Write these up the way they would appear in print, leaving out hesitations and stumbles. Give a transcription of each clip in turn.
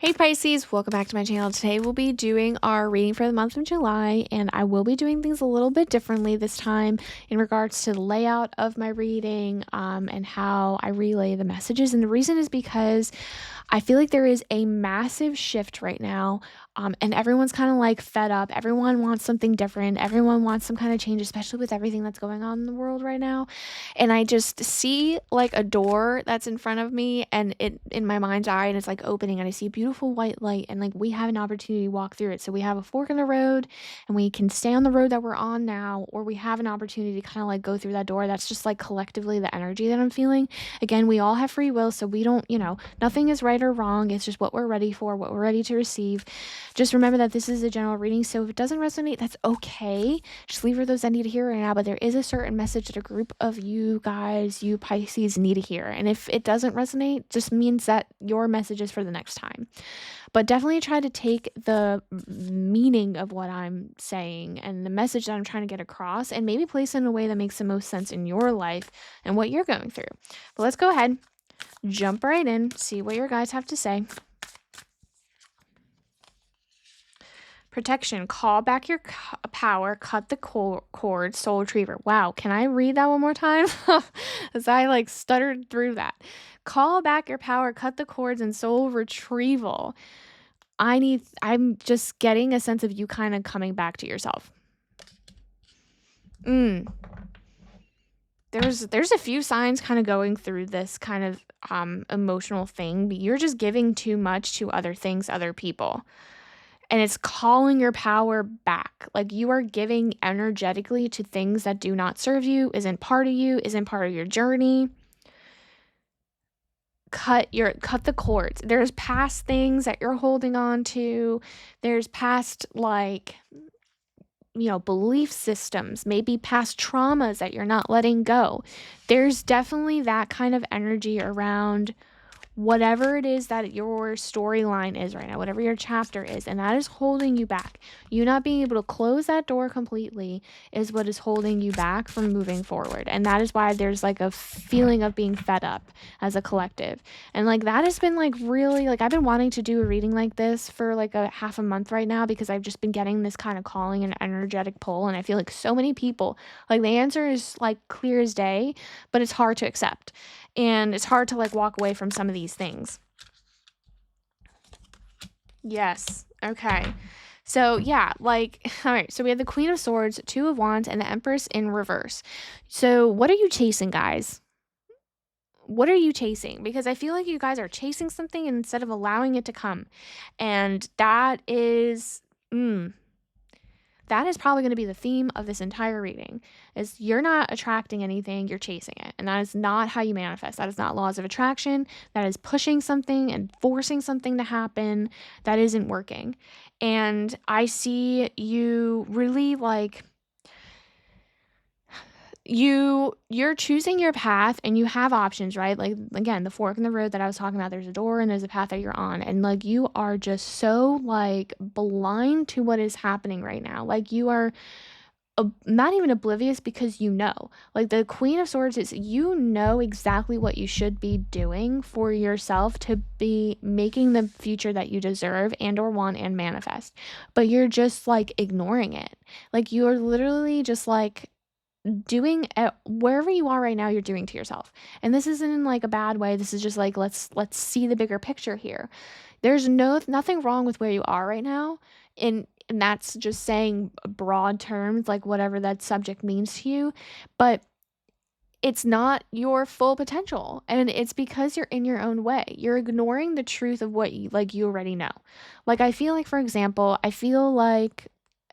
Hey Pisces, welcome back to my channel. Today we'll be doing our reading for the month of July, and I will be doing things a little bit differently this time in regards to the layout of my reading and how I relay the messages. And the reason is because I feel like there is a massive shift right now, and everyone's kind of like fed up. Everyone wants something different. Everyone wants some kind of change, especially with everything that's going on in the world right now. And I just see like a door that's in front of me, and it in my mind's eye, and it's like opening, and I see a beautiful white light, and like we have an opportunity to walk through it. So we have a fork in the road, and we can stay on the road that we're on now, or we have an opportunity to kind of like go through that door. That's just like collectively the energy that I'm feeling. Again, we all have free will, so we don't, nothing is right or wrong. It's just what we're ready for, what we're ready to receive. Just remember that this is a general reading, so if it doesn't resonate, that's okay. Just leave for those that need to hear right now, but there is a certain message that a group of you guys, you Pisces, need to hear. And if it doesn't resonate, just means that your message is for the next time. But definitely try to take the meaning of what I'm saying and the message that I'm trying to get across, and maybe place it in a way that makes the most sense in your life and what you're going through. But let's go ahead, jump right in, see what your guys have to say. Protection, call back your power, cut the cord, soul retriever. Wow, can I read that one more time? As I like stuttered through that. Call back your power, cut the cords, and soul retrieval. I'm just getting a sense of you kind of coming back to yourself. There's a few signs kind of going through this kind of emotional thing, but you're just giving too much to other things, other people. And it's calling your power back. Like you are giving energetically to things that do not serve you, isn't part of you, isn't part of your journey. Cut the cords. There's past things that you're holding on to. There's past belief systems, maybe past traumas that you're not letting go. There's definitely that kind of energy around whatever it is that your storyline is right now, whatever your chapter is, and that is holding you back. You not being able to close that door completely is what is holding you back from moving forward. And that is why there's like a feeling of being fed up as a collective. And like that has been like really, like I've been wanting to do a reading like this for like a half a month right now, because I've just been getting this kind of calling and energetic pull. And I feel like so many people, like the answer is like clear as day, but it's hard to accept. And it's hard to like walk away from some of these things. Yes. Okay. So yeah, like, all right. So we have the Queen of Swords, Two of Wands, and the Empress in reverse. So what are you chasing, guys? What are you chasing? Because I feel like you guys are chasing something instead of allowing it to come. And that is, that is probably going to be the theme of this entire reading, is you're not attracting anything, you're chasing it. And that is not how you manifest. That is not laws of attraction. That is pushing something and forcing something to happen that isn't working. And I see you really like you're choosing your path, and you have options, right? Like again, the fork in the road that I was talking about, there's a door and there's a path that you're on, and like you are just so like blind to what is happening right now. Like you are not even oblivious, because like the Queen of Swords is, exactly what you should be doing for yourself to be making the future that you deserve and or want and manifest, but you're just like ignoring it. Like you're literally just like doing wherever you are right now, you're doing to yourself. And this isn't in like a bad way. This is just like, let's see the bigger picture here. There's nothing wrong with where you are right now, and that's just saying broad terms, like whatever that subject means to you, but it's not your full potential, and it's because you're in your own way. You're ignoring the truth of what you already know. Like I feel like, for example, I feel like,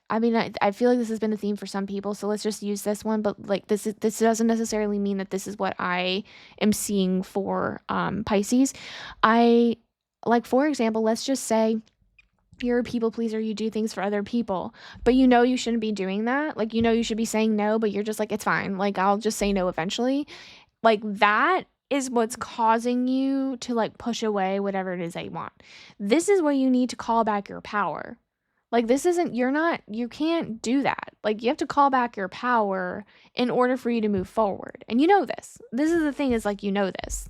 I mean, I feel like this has been a theme for some people, so let's just use this one. But like this doesn't necessarily mean that this is what I am seeing for Pisces. For example, let's just say you're a people pleaser, you do things for other people, but you shouldn't be doing that. Like you should be saying no, but you're just like, it's fine. Like I'll just say no eventually. Like that is what's causing you to like push away whatever it is that you want. This is where you need to call back your power. Like this isn't, you can't do that. Like you have to call back your power in order for you to move forward. And this. This is the thing, is like, this.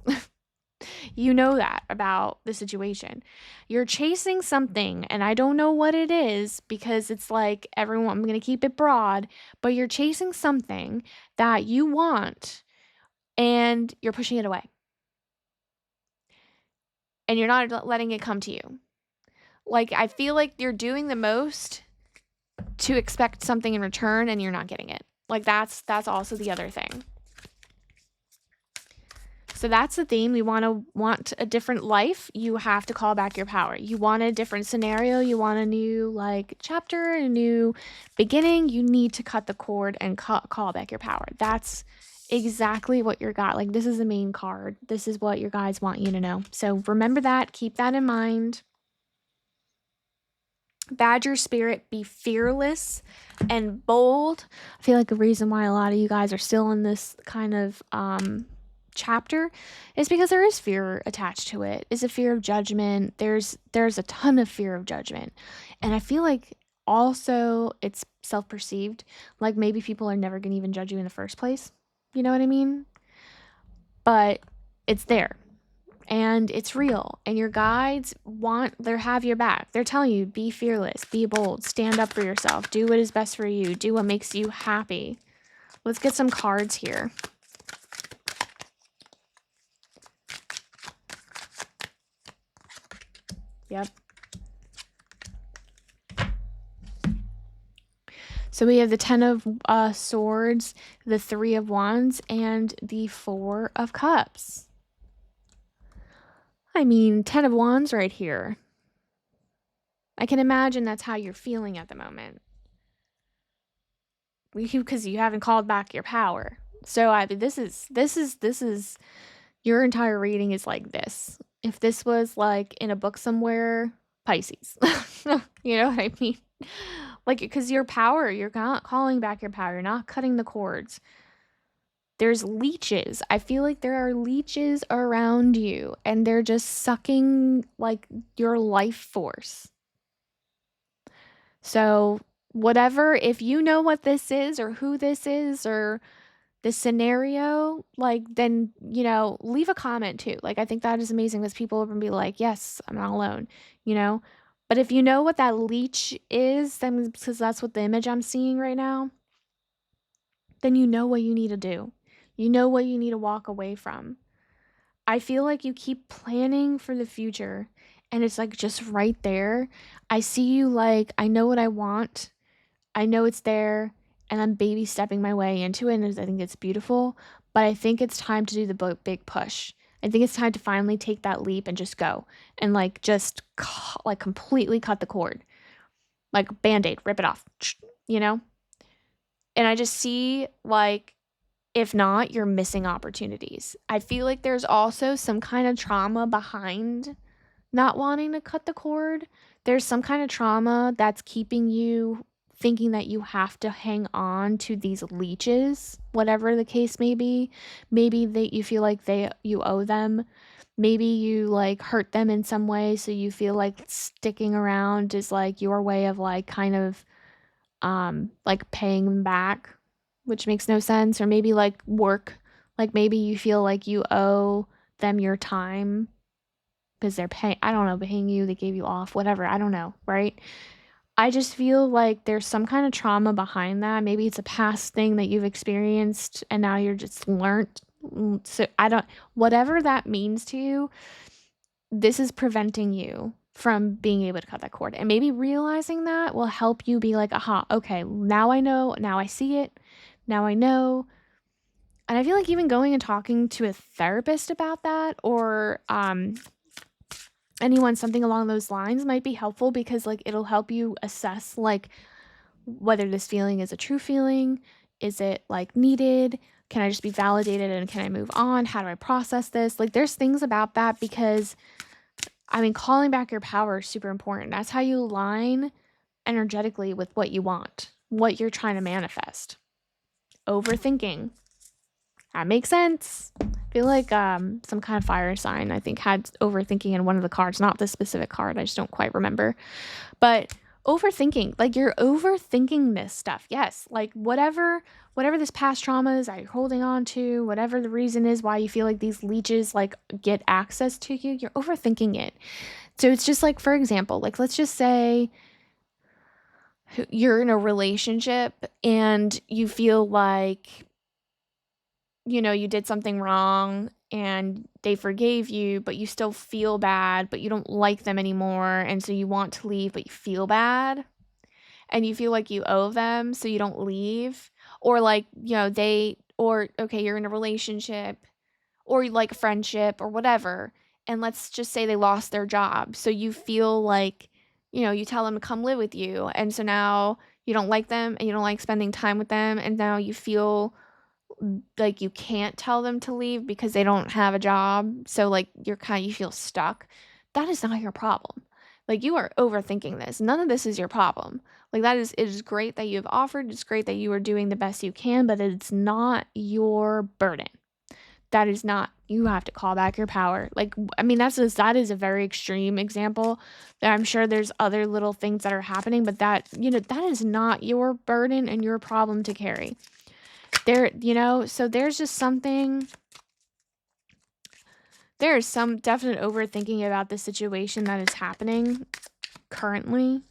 You know that about the situation. You're chasing something, and I don't know what it is because it's like everyone, I'm going to keep it broad, but you're chasing something that you want and you're pushing it away and you're not letting it come to you. Like, I feel like you're doing the most to expect something in return and you're not getting it. Like, that's also the other thing. So that's the theme. You want a different life, you have to call back your power. You want a different scenario, you want a new like chapter, a new beginning, you need to cut the cord and call back your power. That's exactly what you got. Like, this is the main card. This is what your guides want you to know. So remember that, keep that in mind. Badger spirit, be fearless and bold. I feel like the reason why a lot of you guys are still in this kind of chapter is because there is fear attached to it. Is a fear of judgment. There's a ton of fear of judgment. And I feel like also it's self-perceived. Like, maybe people are never going to even judge you in the first place. You know what I mean? But it's there. And it's real, and your guides have your back. They're telling you, be fearless, be bold, stand up for yourself, do what is best for you, do what makes you happy. Let's get some cards here. Yep. So we have the 10 of Swords, the 3 of Wands, and the 4 of Cups. I mean, 10 of Wands right here. I can imagine that's how you're feeling at the moment. Because you haven't called back your power. So I mean, this is your entire reading is like this. If this was like in a book somewhere, Pisces. You know what I mean? Like, because your power, you're not calling back your power. You're not cutting the cords. There's leeches. I feel like there are leeches around you and they're just sucking like your life force. So whatever, if you know what this is or who this is or this scenario, like, then, you know, leave a comment too. Like, I think that is amazing because people will be like, yes, I'm not alone, you know? But if you know what that leech is, then because that's what the image I'm seeing right now, then you know what you need to do. You know what you need to walk away from. I feel like you keep planning for the future and it's like just right there. I see you like, I know what I want. I know it's there and I'm baby stepping my way into it, and I think it's beautiful, but I think it's time to do the big push. I think it's time to finally take that leap and just go and like just like completely cut the cord. Like Band-Aid, rip it off, you know? And I just see like, if not, you're missing opportunities. I feel like there's also some kind of trauma behind not wanting to cut the cord. There's some kind of trauma that's keeping you thinking that you have to hang on to these leeches, whatever the case may be. Maybe that you feel like you owe them. Maybe you like hurt them in some way, so you feel like sticking around is like your way of like kind of like paying them back, which makes no sense. Or maybe like work, like maybe you feel like you owe them your time because they're paying, I don't know, paying you, they gave you off, whatever, I don't know, right? I just feel like there's some kind of trauma behind that. Maybe it's a past thing that you've experienced and now you're just learned. So I don't, whatever that means to you, this is preventing you from being able to cut that cord. And maybe realizing that will help you be like, aha, okay, now I know, now I see it, now I know. And I feel like even going and talking to a therapist about that, or anyone, something along those lines might be helpful, because like it'll help you assess like whether this feeling is a true feeling. Is it like needed? Can I just be validated and can I move on? How do I process this? Like, there's things about that, because I mean, calling back your power is super important. That's how you align energetically with what you want, what you're trying to manifest. Overthinking. That makes sense. I feel like some kind of fire sign, I think, had overthinking in one of the cards. Not this specific card. I just don't quite remember. But Overthinking, like you're overthinking this stuff. Yes, like whatever this past trauma is that you're holding on to, whatever the reason is why you feel like these leeches like get access to you, you're overthinking it. So it's just like, for example, like let's just say you're in a relationship and you feel like, you did something wrong and they forgave you, but you still feel bad, but you don't like them anymore. And so you want to leave, but you feel bad and you feel like you owe them, so you don't leave. Or like, okay, you're in a relationship or like a friendship or whatever. And let's just say they lost their job. So you feel like, you tell them to come live with you. And so now you don't like them and you don't like spending time with them. And now you feel like you can't tell them to leave because they don't have a job. So like you feel stuck. That is not your problem. Like you are overthinking this. None of this is your problem. Like it is great that you have offered. It's great that you are doing the best you can, but it's not your burden. That is not, you have to call back your power. Like, I mean, that is a very extreme example. That I'm sure there's other little things that are happening, but that is not your burden and your problem to carry. So there's just something, there is some definite overthinking about the situation that is happening currently.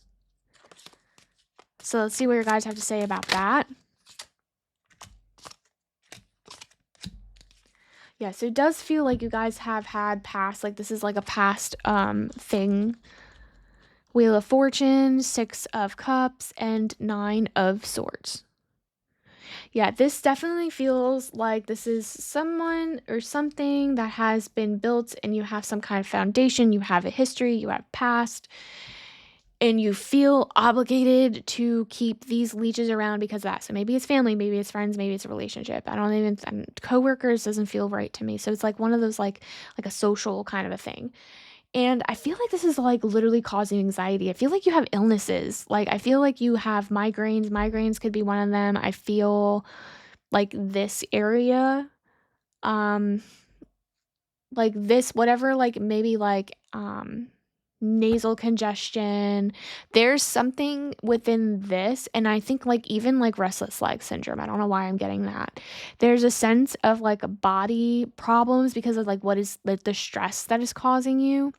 So let's see what your guys have to say about that. Yeah, so it does feel like you guys have had past, like this is like a past thing. Wheel of Fortune, 6 of Cups, and 9 of Swords. Yeah, this definitely feels like this is someone or something that has been built and you have some kind of foundation, you have a history, you have past, and you feel obligated to keep these leeches around because of that. So maybe it's family, maybe it's friends, maybe it's a relationship. Coworkers doesn't feel right to me. So it's like one of those like a social kind of a thing. And I feel like this is like literally causing anxiety. I feel like you have illnesses. Like I feel like you have migraines. Migraines could be one of them. I feel like this area, um, like this, whatever, like maybe like nasal congestion. There's something within this, and I think like even like restless leg syndrome. I don't know why I'm getting that. There's a sense of like body problems because of like what is like the stress that is causing you,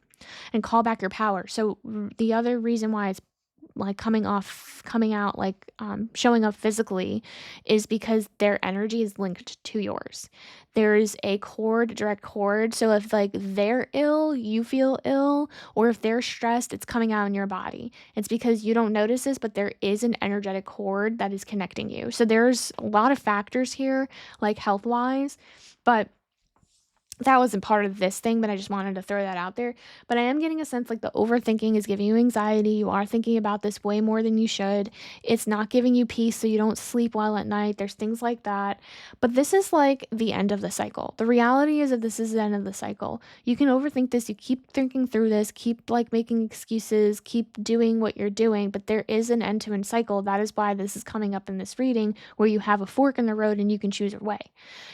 and call back your power. So the other reason why it's like coming out like showing up physically is because their energy is linked to yours. There is a direct cord. So if like they're ill, you feel ill, or if they're stressed, it's coming out in your body. It's because you don't notice this, but there is an energetic cord that is connecting you. So there's a lot of factors here, like health wise, but that wasn't part of this thing, but I just wanted to throw that out there. But I am getting a sense like the overthinking is giving you anxiety. You are thinking about this way more than you should. It's not giving you peace, so you don't sleep well at night. There's things like that. But this is like the end of the cycle. The reality is that this is the end of the cycle. You can overthink this. You keep thinking through this, keep like making excuses, keep doing what you're doing, but there is an end to end cycle. That is why this is coming up in this reading where you have a fork in the road and you can choose your way.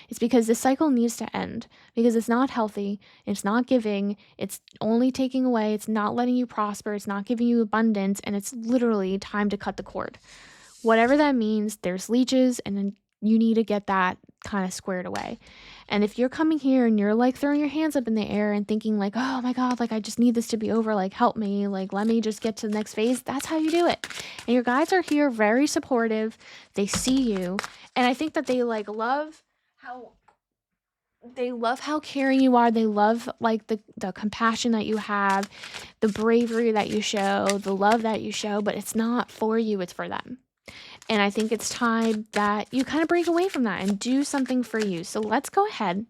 It's because this cycle needs to end because it's not healthy, it's not giving, it's only taking away, it's not letting you prosper, it's not giving you abundance, and it's literally time to cut the cord. Whatever that means, there's leeches, and then you need to get that kind of squared away. And if you're coming here and you're like throwing your hands up in the air and thinking like, oh my God, like I just need this to be over, like help me, like let me just get to the next phase, that's how you do it. And your guides are here very supportive. They see you. And I think that they like love how caring you are. They love like the compassion that you have, the bravery that you show, the love that you show, but it's not for you, it's for them. And I think it's time that you kind of break away from that and do something for you. So let's go ahead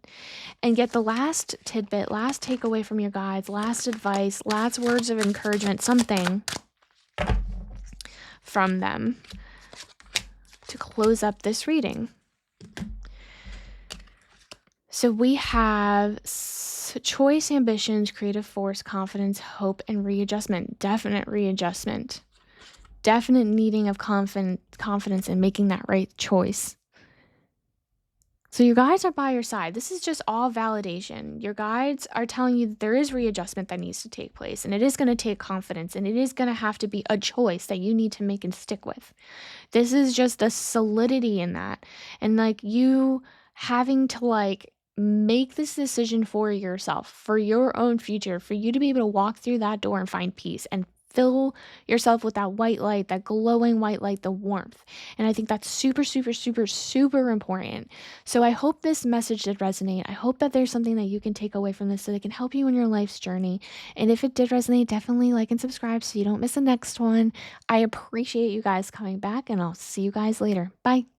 and get the last tidbit, last takeaway from your guides, last advice, last words of encouragement, something from them to close up this reading. So we have choice, ambitions, creative force, confidence, hope, and readjustment. Definite readjustment. Definite needing of confidence in making that right choice. So your guides are by your side. This is just all validation. Your guides are telling you that there is readjustment that needs to take place, and it is going to take confidence, and it is going to have to be a choice that you need to make and stick with. This is just the solidity in that. And like you having to like make this decision for yourself, for your own future, for you to be able to walk through that door and find peace and fill yourself with that white light, that glowing white light, the warmth. And I think that's super, super, super, super important. So I hope this message did resonate. I hope that there's something that you can take away from this so that can help you in your life's journey. And if it did resonate, definitely like and subscribe so you don't miss the next one. I appreciate you guys coming back, and I'll see you guys later. Bye.